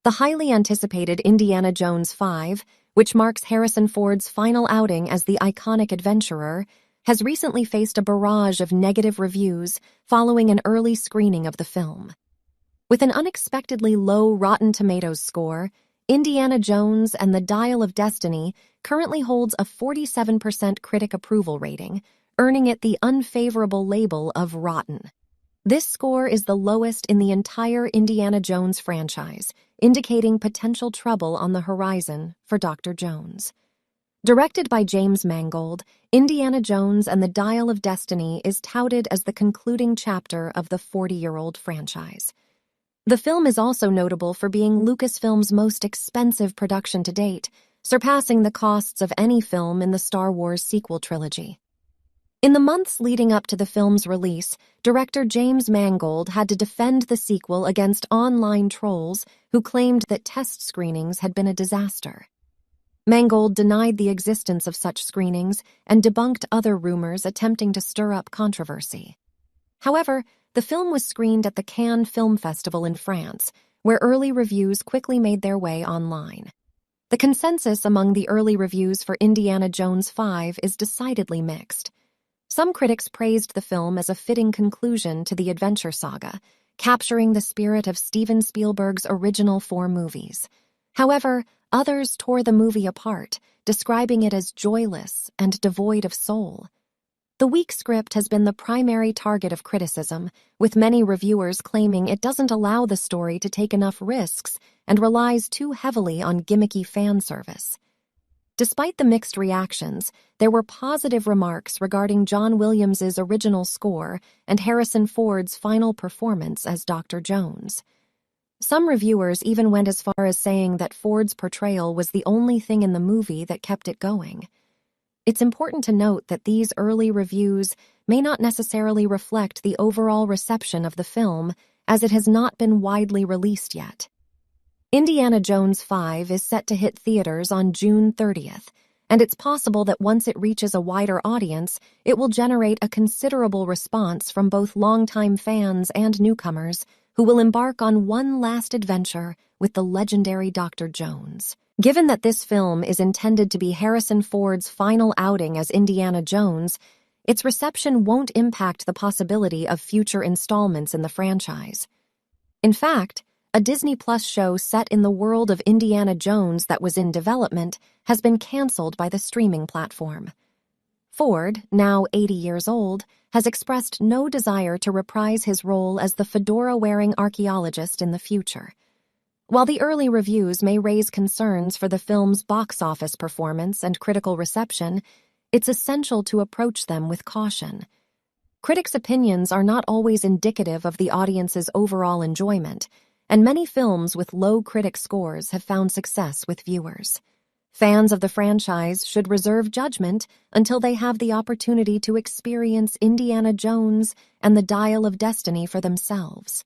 The highly anticipated Indiana Jones 5, which marks Harrison Ford's final outing as the iconic adventurer, has recently faced a barrage of negative reviews following an early screening of the film. With an unexpectedly low Rotten Tomatoes score, Indiana Jones and the Dial of Destiny currently holds a 47% critic approval rating, earning it the unfavorable label of rotten. This score is the lowest in the entire Indiana Jones franchise, indicating potential trouble on the horizon for Dr. Jones. Directed by James Mangold, Indiana Jones and the Dial of Destiny is touted as the concluding chapter of the 40-year-old franchise. The film is also notable for being Lucasfilm's most expensive production to date, surpassing the costs of any film in the Star Wars sequel trilogy. In the months leading up to the film's release, director James Mangold had to defend the sequel against online trolls who claimed that test screenings had been a disaster. Mangold denied the existence of such screenings and debunked other rumors attempting to stir up controversy. However, the film was screened at the Cannes Film Festival in France, where early reviews quickly made their way online. The consensus among the early reviews for Indiana Jones 5 is decidedly mixed. Some critics praised the film as a fitting conclusion to the adventure saga, capturing the spirit of Steven Spielberg's original 4 movies. However, others tore the movie apart, describing it as joyless and devoid of soul. The weak script has been the primary target of criticism, with many reviewers claiming it doesn't allow the story to take enough risks and relies too heavily on gimmicky fan service. Despite the mixed reactions, there were positive remarks regarding John Williams's original score and Harrison Ford's final performance as Dr. Jones. Some reviewers even went as far as saying that Ford's portrayal was the only thing in the movie that kept it going. It's important to note that these early reviews may not necessarily reflect the overall reception of the film, as it has not been widely released yet. Indiana Jones 5 is set to hit theaters on June 30th, and it's possible that once it reaches a wider audience, it will generate a considerable response from both longtime fans and newcomers who will embark on one last adventure with the legendary Dr. Jones. Given that this film is intended to be Harrison Ford's final outing as Indiana Jones, its reception won't impact the possibility of future installments in the franchise. In fact, a Disney Plus show set in the world of Indiana Jones that was in development has been canceled by the streaming platform. Ford, now 80 years old, has expressed no desire to reprise his role as the fedora-wearing archaeologist in the future. While the early reviews may raise concerns for the film's box office performance and critical reception, it's essential to approach them with caution. Critics' opinions are not always indicative of the audience's overall enjoyment, and many films with low critic scores have found success with viewers. Fans of the franchise should reserve judgment until they have the opportunity to experience Indiana Jones and the Dial of Destiny for themselves.